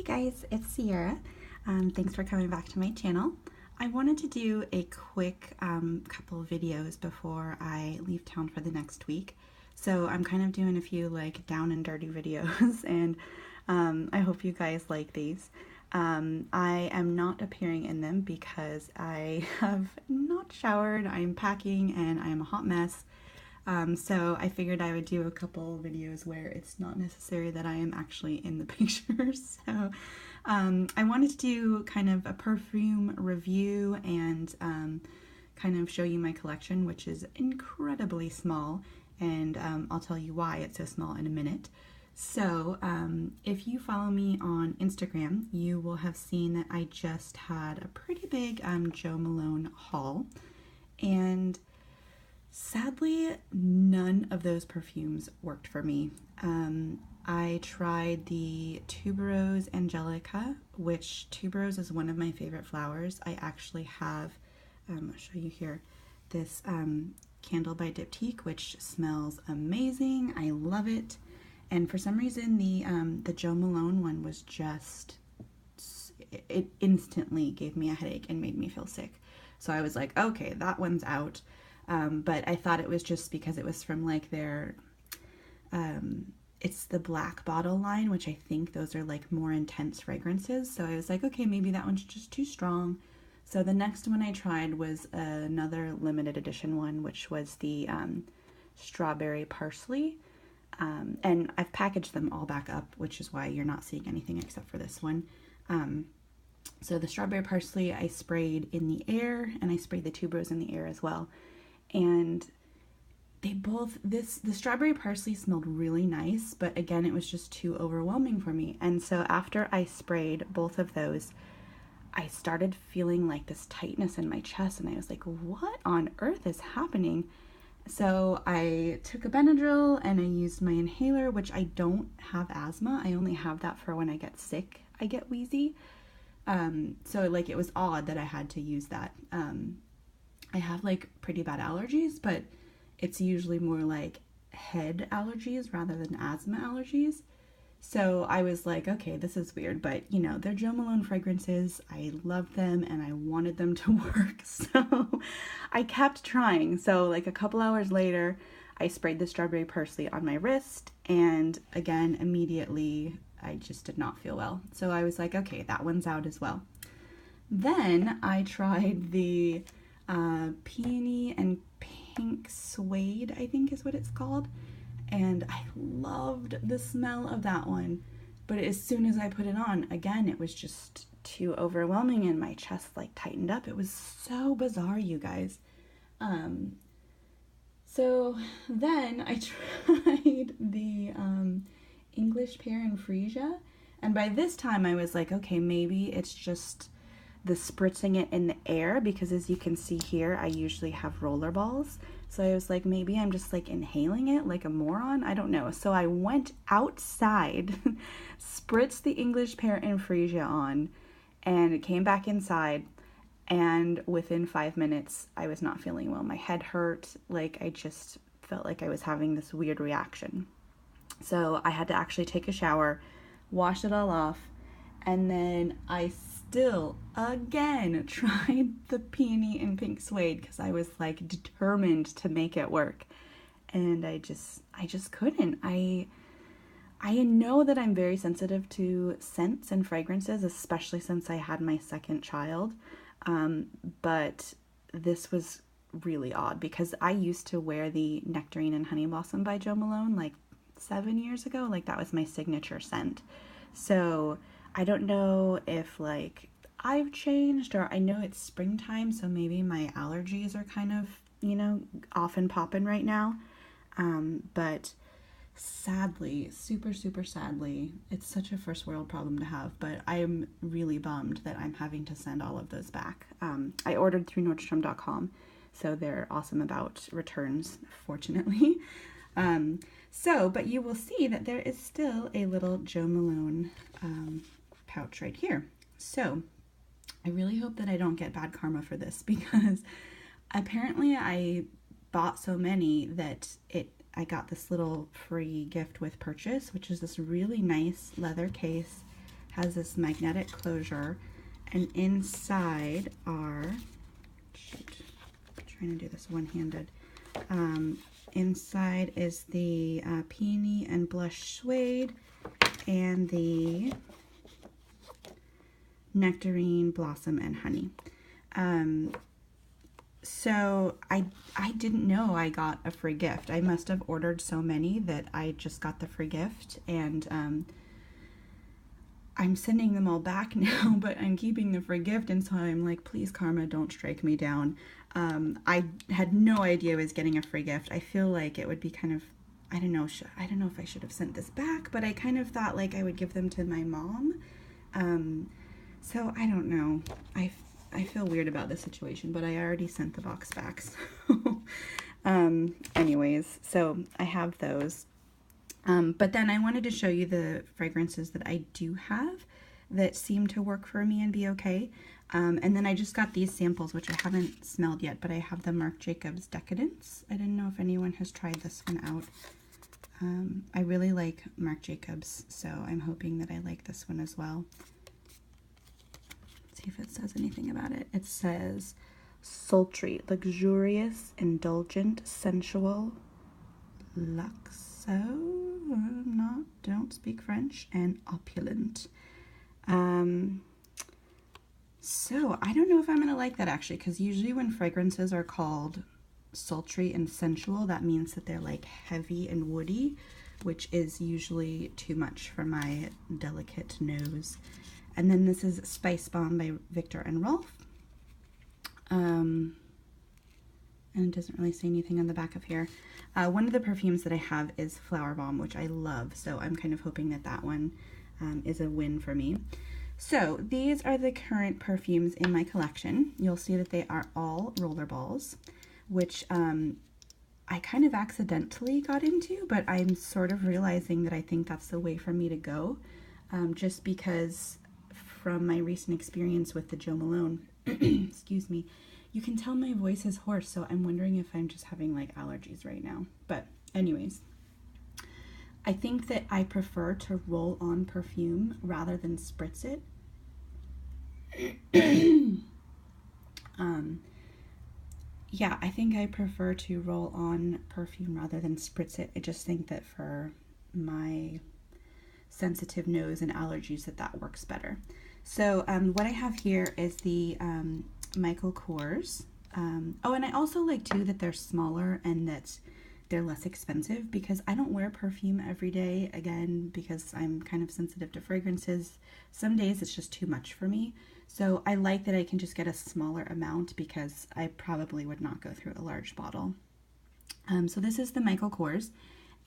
guys, it's Sierra. Thanks for coming back to my channel. I wanted to do a quick couple of videos before I leave town for the next week. So I'm kind of doing a few like down and dirty videos and I hope you guys like these. I am not appearing in them because I have not showered, I'm packing, and I am a hot mess. So I figured I would do a couple videos where it's not necessary that I am actually in the pictures. So I wanted to do kind of a perfume review and kind of show you my collection, which is incredibly small, and I'll tell you why it's so small in a minute. So if you follow me on Instagram, you will have seen that I just had a pretty big Jo Malone haul, and sadly, none of those perfumes worked for me. I tried the Tuberose Angelica, which tuberose is one of my favorite flowers. I actually have, I'll show you here, this candle by Diptyque, which smells amazing. I love it. And for some reason, the Jo Malone one was just, it instantly gave me a headache and made me feel sick. So I was like, okay, that one's out. But I thought it was just because it was from like their, it's the black bottle line, which I think those are like more intense fragrances. So I was like, okay, maybe that one's just too strong. So the next one I tried was another limited edition one, which was the strawberry parsley. And I've packaged them all back up, which is why you're not seeing anything except for this one. So the strawberry parsley I sprayed in the air, and I sprayed the tuberose in the air as well. And they both, the strawberry parsley smelled really nice, but again, it was just too overwhelming for me. And so after I sprayed both of those, I started feeling like this tightness in my chest, and I was like, what on earth is happening? So I took a Benadryl and I used my inhaler, which I don't have asthma. I only have that for when I get sick, I get wheezy. So like it was odd that I had to use that. I have like pretty bad allergies, but it's usually more like head allergies rather than asthma allergies. So I was like, okay, this is weird, but you know, they're Jo Malone fragrances. I love them and I wanted them to work. So I kept trying. So like a couple hours later, I sprayed the strawberry parsley on my wrist, and again, immediately I just did not feel well. So I was like, okay, that one's out as well. Then I tried the peony and pink suede, I think is what it's called. And I loved the smell of that one. But as soon as I put it on, again, it was just too overwhelming and my chest like tightened up. It was so bizarre, you guys. So then I tried the English Pear and Freesia. And by this time I was like, okay, maybe it's just the spritzing it in the air, because as you can see here, I usually have roller balls. So I was like, maybe I'm just like inhaling it like a moron. I don't know. So I went outside, spritzed the English Pear and Freesia on, and came back inside. And within 5 minutes, I was not feeling well. My head hurt. Like I just felt like I was having this weird reaction. So I had to actually take a shower, wash it all off, and then I still again tried the peony and pink suede because I was like determined to make it work, and I just couldn't. I know that I'm very sensitive to scents and fragrances, especially since I had my second child, but this was really odd because I used to wear the Nectarine and Honey Blossom by Jo Malone like 7 years ago. Like that was my signature scent. So I don't know if like I've changed, or I know it's springtime, so maybe my allergies are kind of, you know, off and popping right now. But sadly, super sadly, it's such a first world problem to have, but I'm really bummed that I'm having to send all of those back. I ordered through Nordstrom.com, so they're awesome about returns, fortunately. But you will see that there is still a little Jo Malone pouch right here. So I really hope that I don't get bad karma for this, because apparently I bought so many that I got this little free gift with purchase, which is this really nice leather case. has this magnetic closure, and inside are, shoot, I'm trying to do this one-handed. Inside is the peony and blush suede and the nectarine, blossom, and honey. So I didn't know I got a free gift. I must have ordered so many that I just got the free gift, and I'm sending them all back now, but I'm keeping the free gift, and so I'm like, please, Karma, don't strike me down. I had no idea I was getting a free gift. I feel like it would be kind of, I don't know if I should have sent this back, but I kind of thought like I would give them to my mom. So I don't know. I feel weird about this situation, but I already sent the box back. So, anyways, so I have those. But then I wanted to show you the fragrances that I do have that seem to work for me and be okay. And then I just got these samples, which I haven't smelled yet, but I have the Marc Jacobs Decadence. I didn't know if anyone has tried this one out. I really like Marc Jacobs, so I'm hoping that I like this one as well. Let's see if it says anything about it. It says sultry, luxurious, indulgent, sensual, don't speak French, and opulent. So I don't know if I'm gonna like that actually, because usually when fragrances are called sultry and sensual, that means that they're like heavy and woody, which is usually too much for my delicate nose. And then this is Spice Bomb by Viktor and Rolf. And it doesn't really say anything on the back of here. One of the perfumes that I have is Flower Bomb, which I love, so I'm kind of hoping that that one is a win for me. So these are the current perfumes in my collection. You'll see that they are all rollerballs, which I kind of accidentally got into, but I'm sort of realizing that I think that's the way for me to go, just because from my recent experience with the Jo Malone, excuse me, you can tell my voice is hoarse, so I'm wondering if I'm just having like allergies right now. But anyways, I think that I prefer to roll on perfume rather than spritz it. Yeah, I think I prefer to roll on perfume rather than spritz it. I just think that for my sensitive nose and allergies that works better. So what I have here is the Michael Kors. Oh, and I also like too that they're smaller and that they're less expensive, because I don't wear perfume every day, again, because I'm kind of sensitive to fragrances. Some days it's just too much for me. So I like that I can just get a smaller amount, because I probably would not go through a large bottle. So this is the Michael Kors,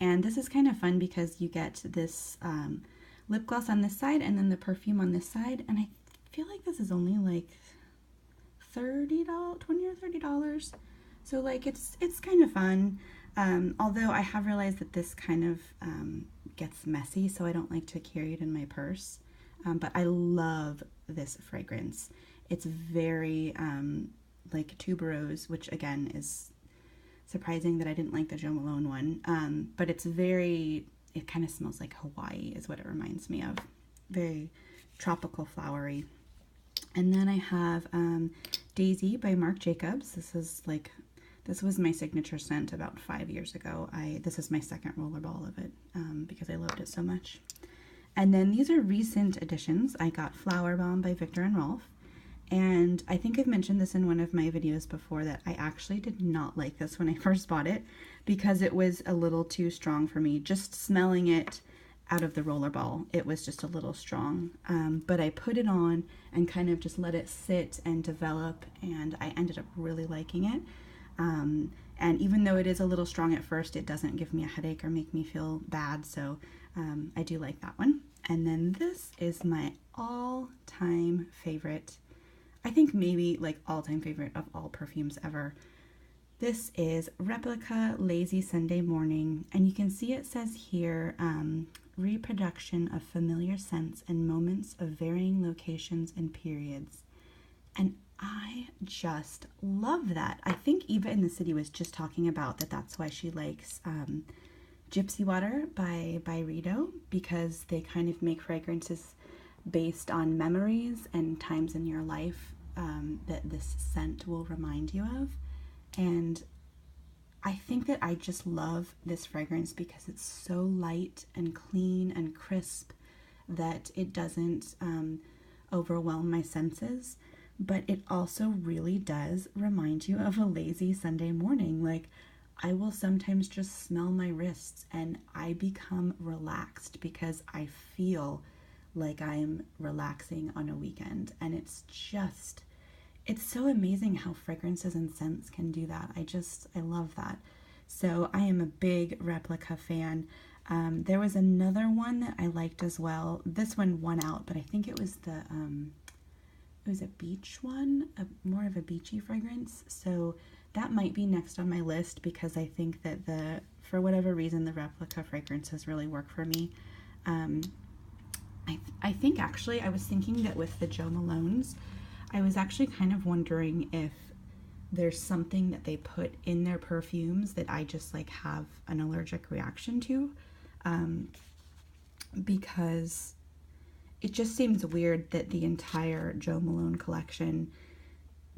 and this is kind of fun because you get this lip gloss on this side and then the perfume on this side, and I feel like this is only like $20 or $30. So like it's kind of fun. Although I have realized that this kind of gets messy, so I don't like to carry it in my purse. But I love this fragrance. It's very like tuberose, which again is surprising that I didn't like the Jo Malone one. But it's very, it kind of smells like Hawaii is what it reminds me of. Very tropical, flowery. And then I have Daisy by Marc Jacobs. This was my signature scent about 5 years ago. This is my second rollerball of it because I loved it so much. And then these are recent additions. I got Flower Bomb by Viktor and Rolf. And I think I've mentioned this in one of my videos before that I actually did not like this when I first bought it because it was a little too strong for me. Just smelling it out of the rollerball, it was just a little strong. But I put it on and kind of just let it sit and develop, and I ended up really liking it. And even though it is a little strong at first, it doesn't give me a headache or make me feel bad, so I do like that one. And then this is my all-time favorite, I think maybe like all-time favorite of all perfumes ever. This is Replica Lazy Sunday Morning, and you can see it says here, reproduction of familiar scents and moments of varying locations and periods. And I just love that. I think Eva in the City was just talking about that. That's why she likes Gypsy Water by Rito, because they kind of make fragrances based on memories and times in your life that this scent will remind you of. And I think that I just love this fragrance because it's so light and clean and crisp that it doesn't overwhelm my senses. But it also really does remind you of a lazy Sunday morning. Like, I will sometimes just smell my wrists and I become relaxed because I feel like I am relaxing on a weekend. And it's so amazing how fragrances and scents can do that. I love that. So I am a big Replica fan. There was another one that I liked as well. This one won out, but I think it was it was a beach one, more of a beachy fragrance. So that might be next on my list because I think that for whatever reason, the Replica fragrances really work for me. I think actually I was thinking that with the Jo Malones, I was actually kind of wondering if there's something that they put in their perfumes that I just like have an allergic reaction to, because it just seems weird that the entire Jo Malone collection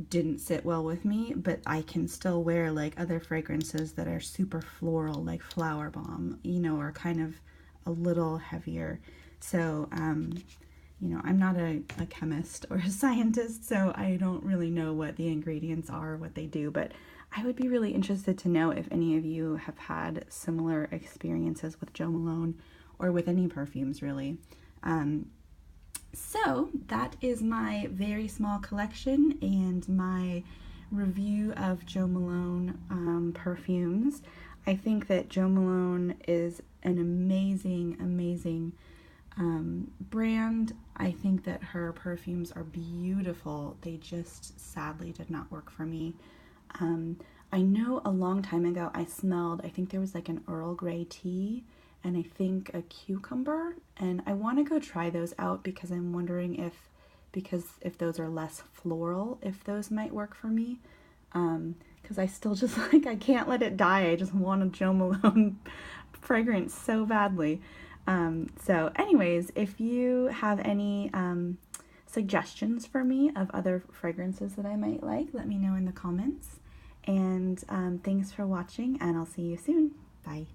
didn't sit well with me, but I can still wear like other fragrances that are super floral, like Flower Bomb, or kind of a little heavier. So, I'm not a chemist or a scientist, so I don't really know what the ingredients are, what they do, but I would be really interested to know if any of you have had similar experiences with Jo Malone or with any perfumes, really. So that is my very small collection and my review of Jo Malone perfumes. I think that Jo Malone is an amazing, amazing brand. I think that her perfumes are beautiful. They just sadly did not work for me. I know a long time ago I think there was like an Earl Grey tea and I think a cucumber, and I want to go try those out because I'm wondering if those are less floral, if those might work for me. Because I still just I can't let it die. I just want a Jo Malone fragrance so badly. So anyways, if you have any suggestions for me of other fragrances that I might like, let me know in the comments. And thanks for watching, and I'll see you soon. Bye.